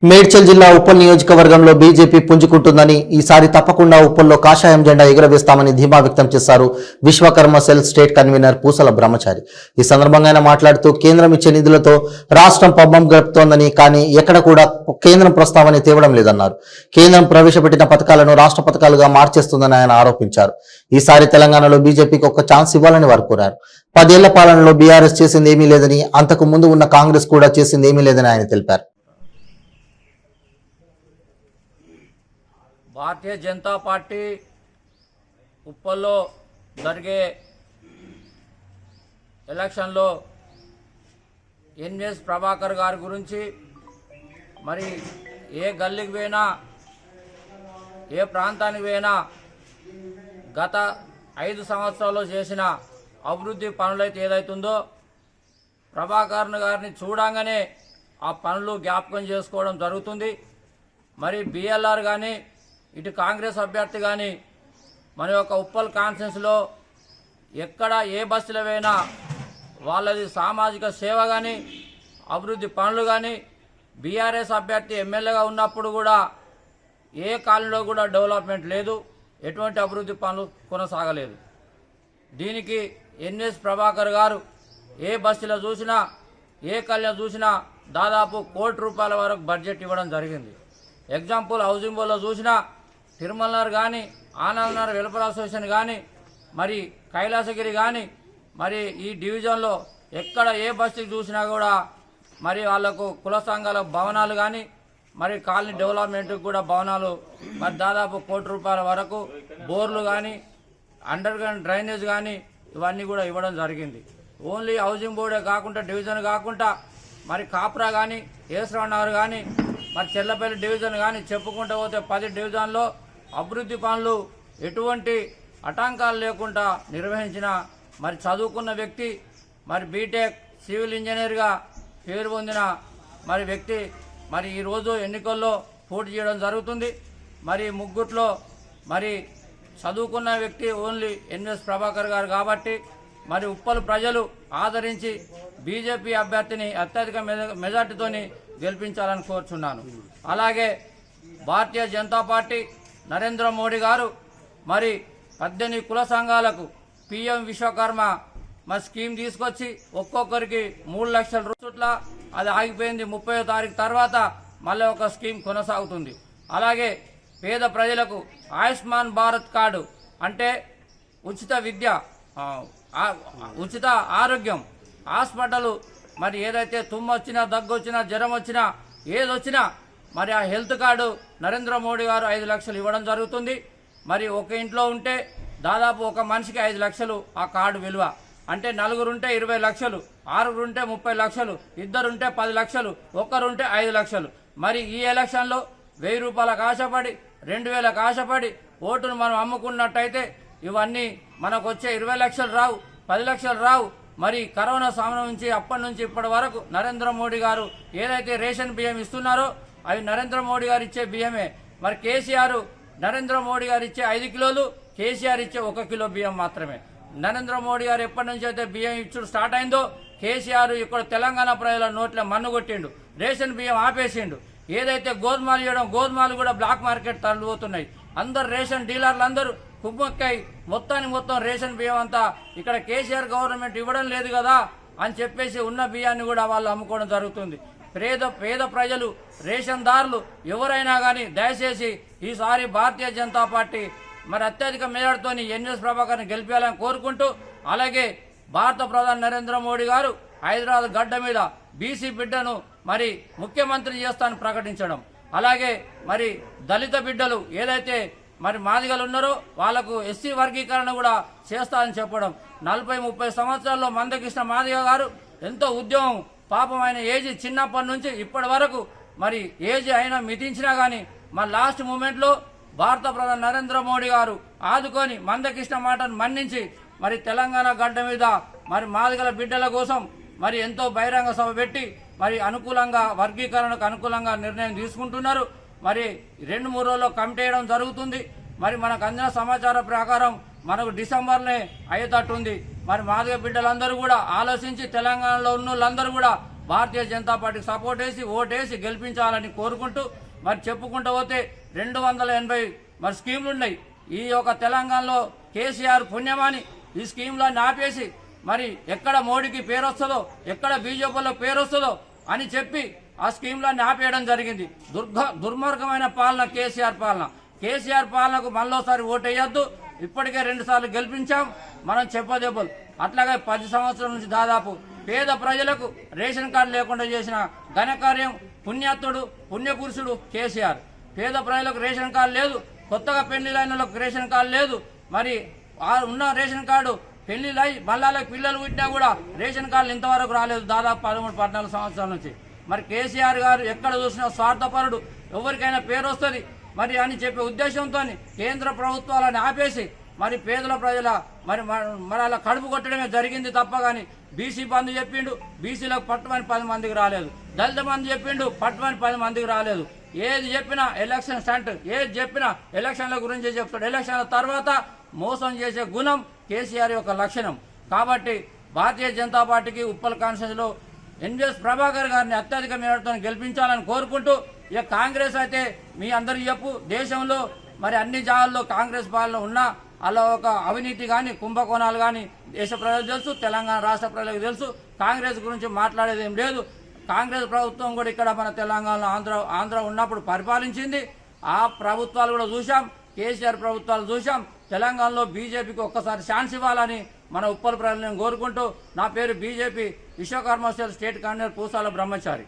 మేడ్చల్ జిల్లా ఉప్పల్ నియోజకవర్గంలో బీజేపీ పుంజుకుంటుందని, ఈసారి తప్పకుండా ఉప్పల్లో కాషాయం జెండా ఎగురవేస్తామని ధీమా వ్యక్తం చేశారు విశ్వకర్మ సెల్ స్టేట్ కన్వీనర్ పూసల బ్రహ్మచారి. ఈ సందర్భంగా ఆయన మాట్లాడుతూ కేంద్రం ఇచ్చే నిధులతో రాష్ట్రం పబ్బం గడుపుతోందని, కానీ ఎక్కడ కూడా కేంద్రం ప్రస్తావన తేవడం లేదన్నారు. కేంద్రం ప్రవేశపెట్టిన పథకాలను రాష్ట్ర పథకాలుగా మార్చేస్తుందని ఆయన ఆరోపించారు. ఈసారి తెలంగాణలో బీజేపీకి ఒక ఛాన్స్ ఇవ్వాలని వారు కోరారు. 10 ఏళ్ల పాలనలో బీఆర్ఎస్ చేసింది ఏమీ లేదని, అంతకు ముందు ఉన్న కాంగ్రెస్ కూడా చేసింది ఏమీ లేదని ఆయన తెలిపారు. భారతీయ జనతా పార్టీ ఉప్పల్లో జరిగే ఎలక్షన్లో ఎన్ఎస్ ప్రభాకర్ గారి గురించి మరి ఏ గల్లీకి పోయినా ఏ ప్రాంతానికి పోయినా గత 5 సంవత్సరాల్లో చేసిన అభివృద్ధి పనులైతే ఏదైతుందో ప్రభాకర్ గారిని చూడంగానే ఆ పనులు జ్ఞాపకం చేసుకోవడం జరుగుతుంది. మరి బిఎల్ఆర్ కానీ ఇటు కాంగ్రెస్ అభ్యర్థి కానీ మన యొక్క ఉప్పల్ కాన్ఫరెన్స్లో ఎక్కడ ఏ బస్సులో పోయినా వాళ్ళది సామాజిక సేవ కానీ అభివృద్ధి పనులు కానీ బీఆర్ఎస్ అభ్యర్థి ఎమ్మెల్యేగా ఉన్నప్పుడు కూడా ఏ కాలనీలో కూడా డెవలప్మెంట్ లేదు, ఎటువంటి అభివృద్ధి పనులు కొనసాగలేదు. దీనికి ఎన్ఎస్ ప్రభాకర్ గారు ఏ బస్సులో చూసినా ఏ కాలనీలో చూసినా దాదాపు ₹1 కోటి వరకు బడ్జెట్ ఇవ్వడం జరిగింది. ఎగ్జాంపుల్ హౌసింగ్ బోర్డులో చూసినా తిరుమలనగర్ కానీ ఆనందనగర్ వెల్ఫేర్ అసోసియేషన్ కానీ మరి కైలాసగిరి కానీ మరి ఈ డివిజన్లో ఎక్కడ ఏ బస్సుకి చూసినా కూడా మరి వాళ్లకు కుల సంఘాల భవనాలు కానీ మరి కాలనీ డెవలప్మెంట్కి కూడా భవనాలు మరి దాదాపు ₹1 కోటి వరకు బోర్లు కానీ అండర్ గ్రౌండ్ డ్రైనేజ్ కానీ ఇవన్నీ కూడా ఇవ్వడం జరిగింది. ఓన్లీ హౌసింగ్ బోర్డే కాకుండా డివిజన్ కాకుండా మరి కాప్రా కానీ ఏశ్వరరావు నగర్ కానీ మరి చెర్లపల్లి డివిజన్ కానీ చెప్పుకుంటూ పోతే 10 డివిజన్లో అభివృద్ధి పనులు ఎటువంటి ఆటంకాలు లేకుండా నిర్వహించిన మరి చదువుకున్న వ్యక్తి, మరి బీటెక్ సివిల్ ఇంజనీర్గా పేరు పొందిన మరి వ్యక్తి మరి ఈరోజు ఎన్నికల్లో పోటీ చేయడం జరుగుతుంది. మరి ముగ్గుట్లో మరి చదువుకున్న వ్యక్తి ఓన్లీ ఎన్ఎస్ ప్రభాకర్ గారు కాబట్టి మరి ఉప్పల్ ప్రజలు ఆదరించి బీజేపీ అభ్యర్థిని అత్యధిక మెజార్టీతోని గెలిపించాలని కోరుచున్నాను. అలాగే భారతీయ జనతా పార్టీ నరేంద్ర మోడీ గారు మరి 18 కుల సంఘాలకు పిఎం విశ్వకర్మ మరి స్కీమ్ తీసుకొచ్చి ఒక్కొక్కరికి 3 లక్షల రూపాయల అది ఆగిపోయింది. 30వ తారీఖు తర్వాత మళ్ళీ ఒక స్కీమ్ కొనసాగుతుంది. అలాగే పేద ప్రజలకు ఆయుష్మాన్ భారత్ కార్డు అంటే ఉచిత విద్య, ఉచిత ఆరోగ్యం, హాస్పిటల్ మరి ఏదైతే తుమ్ము వచ్చినా దగ్గు వచ్చినా జ్వరం వచ్చినా ఏదొచ్చినా మరి ఆ హెల్త్ కార్డు నరేంద్ర మోడీ గారు 5 లక్షలు ఇవ్వడం జరుగుతుంది. మరి ఒక ఇంట్లో ఉంటే దాదాపు ఒక మనిషికి 5 లక్షలు ఆ కార్డు విలువ. అంటే 4 ఉంటే 20 లక్షలు, 6 ఉంటే 30 లక్షలు, 2 ఉంటే 10 లక్షలు, 1 ఉంటే 5 లక్షలు. మరి ఈ ఎలక్షన్లో ₹1000 ఆశపడి 2000 ఆశపడి ఓటును మనం అమ్ముకున్నట్టయితే ఇవన్నీ మనకు వచ్చే 20 లక్షలు రావు, 10 లక్షలు రావు. మరి కరోనా సమయం నుంచి అప్పటి నుంచి ఇప్పటి వరకు నరేంద్ర మోడీ గారు ఏదైతే రేషన్ బియ్యం ఇస్తున్నారో అవి నరేంద్ర మోడీ గారు ఇచ్చే బియ్యమే. మరి కేసీఆర్ నరేంద్ర మోడీ గారు ఇచ్చే 5 కిలోలు, కేసీఆర్ ఇచ్చే 1 కిలో బియ్యం మాత్రమే. నరేంద్ర మోడీ గారు ఎప్పటి నుంచి అయితే బియ్యం ఇచ్చుడు స్టార్ట్ అయిందో కేసీఆర్ ఇక్కడ తెలంగాణ ప్రజల నోట్ల మన్ను కొట్టిండు, రేషన్ బియ్యం ఆపేసిండు. ఏదైతే గోధుమలు ఇవ్వడం గోధుమలు కూడా బ్లాక్ మార్కెట్ తరలిపోతున్నాయి. అందరు రేషన్ డీలర్లు అందరూ కుమ్మక్కై మొత్తం రేషన్ బియ్యం అంతా ఇక్కడ కేసీఆర్ గవర్నమెంట్ ఇవ్వడం లేదు కదా అని చెప్పేసి ఉన్న బియ్యాన్ని కూడా వాళ్ళు అమ్ముకోవడం జరుగుతుంది. పేద ప్రజలు రేషన్ దారులు ఎవరైనా కానీ దయచేసి ఈసారి భారతీయ జనతా పార్టీ మరి అత్యధిక మెజార్టీతో ఎన్ఎస్ ప్రభాకర్ని గెలిపేయాలని కోరుకుంటూ, అలాగే భారత ప్రధాని నరేంద్ర మోడీ గారు హైదరాబాద్ గడ్డ మీద బీసీ బిడ్డను మరి ముఖ్యమంత్రి చేస్తానని ప్రకటించడం, అలాగే మరి దళిత బిడ్డలు ఏదైతే మరి మాదిగలు ఉన్నారో వాళ్లకు ఎస్సీ వర్గీకరణ కూడా చేస్తానని చెప్పడం, 40-30 సంవత్సరాల్లో మందకృష్ణ మాదిగ గారు ఎంతో ఉద్యమం, పాపం ఆయన ఏజ్ చిన్నప్పటి నుంచి ఇప్పటి వరకు మరి ఏజ్ అయినా మితించినా కానీ మరి లాస్ట్ మూమెంట్లో భారత ప్రధాని నరేంద్ర మోడీ గారు ఆదుకొని మందకృష్ణ మాటను మన్నించి మరి తెలంగాణ గడ్డ మీద మరి మాదిగల బిడ్డల కోసం మరి ఎంతో బహిరంగ సభ పెట్టి మరి అనుకూలంగా వర్గీకరణకు అనుకూలంగా నిర్ణయం తీసుకుంటున్నారు. మరి 2-3 రోజుల్లో కమిటీ వేయడం జరుగుతుంది. మరి మనకు అందిన సమాచారం ప్రకారం మనకు డిసెంబర్లో అయ్యేటట్టుంది. మరి మాదిగ బిడ్డలందరూ కూడా ఆలోచించి తెలంగాణలో ఉన్న వాళ్ళందరూ కూడా భారతీయ జనతా పార్టీకి సపోర్ట్ వేసి ఓటేసి గెలిపించాలని కోరుకుంటూ మరి చెప్పుకుంటూ పోతే 280 మరి స్కీములు ఉన్నాయి. ఈ యొక్క తెలంగాణలో కేసీఆర్ పుణ్యమాని ఈ స్కీములన్నీ ఆపేసి మరి ఎక్కడ మోడీకి పేరు వస్తుందో ఎక్కడ బీజేపీలో పేరు వస్తుందో అని చెప్పి ఆ స్కీములన్నీ ఆపేయడం జరిగింది. దుర్మార్గమైన పాలన కేసీఆర్ పాలనకు మళ్ళోసారి ఓటేయొద్దు. ఇప్పటికే 2 సార్లు గెలిపించాం మనం చెప్పదెబ్బలు. అట్లాగే 10 సంవత్సరాల నుంచి దాదాపు పేద ప్రజలకు రేషన్ కార్డు లేకుండా చేసిన ఘనకార్యం పుణ్యాత్తుడు పుణ్యపురుషుడు కేసీఆర్. పేద ప్రజలకు రేషన్ కార్డు లేదు, కొత్తగా పెళ్లిలైన వాళ్ళకు రేషన్ కార్డు లేదు. మరి ఉన్న రేషన్ కార్డు పెళ్లిలై మళ్ళీ పిల్లలు పుట్టినా కూడా రేషన్ కార్డులు ఇంతవరకు రాలేదు దాదాపు 13-14 సంవత్సరాల నుంచి. మరి కేసీఆర్ గారు ఎక్కడ చూసినా స్వార్థపరుడు, ఎవరికైనా పేరు వస్తుంది మరి అని చెప్పే ఉద్దేశంతో కేంద్ర ప్రభుత్వాలను ఆపేసి మరి పేదల ప్రజల మరి అలా కడుపు కొట్టడమే జరిగింది తప్ప కానీ బీసీ బంధు చెప్పిండు, బీసీలకు పట్టుమని 10 మందికి రాలేదు. దళిత బంధు చెప్పిండు, పట్టుమని 10 మందికి రాలేదు. ఏది చెప్పినా ఎలక్షన్ స్టంట్, ఏది చెప్పినా ఎలక్షన్ల గురించి చెప్తాడు. ఎలక్షన్ల తర్వాత మోసం చేసే గుణం కేసీఆర్ యొక్క లక్షణం. కాబట్టి భారతీయ జనతా పార్టీకి ఉప్పల్ కాన్స్టిట్యూన్సీలో ఎన్వీఎస్ ప్రభాకర్ గారిని అత్యధిక మేరతో గెలిపించాలని కోరుకుంటూ, ఇక కాంగ్రెస్ అయితే మీ అందరికీ చెప్పు, దేశంలో మరి అన్ని జాగాల్లో కాంగ్రెస్ పాలన ఉన్నా అలా ఒక అవినీతి కానీ కుంభకోణాలు కానీ దేశ ప్రజలకు తెలుసు, తెలంగాణ రాష్ట్ర ప్రజలకు తెలుసు. కాంగ్రెస్ గురించి మాట్లాడేది ఏం లేదు. కాంగ్రెస్ ప్రభుత్వం కూడా ఇక్కడ మన తెలంగాణలో ఆంధ్ర ఉన్నప్పుడు పరిపాలించింది. ఆ ప్రభుత్వాలు కూడా చూసాం, కేసీఆర్ ప్రభుత్వాలు చూసాం. తెలంగాణలో బీజేపీకి ఒక్కసారి ఛాన్స్ ఇవ్వాలని మన ఉప్పల్ ప్రజలను కోరుకుంటూ, నా పేరు BJP Vishwakarma cell state convener Pusala బ్రహ్మచారి.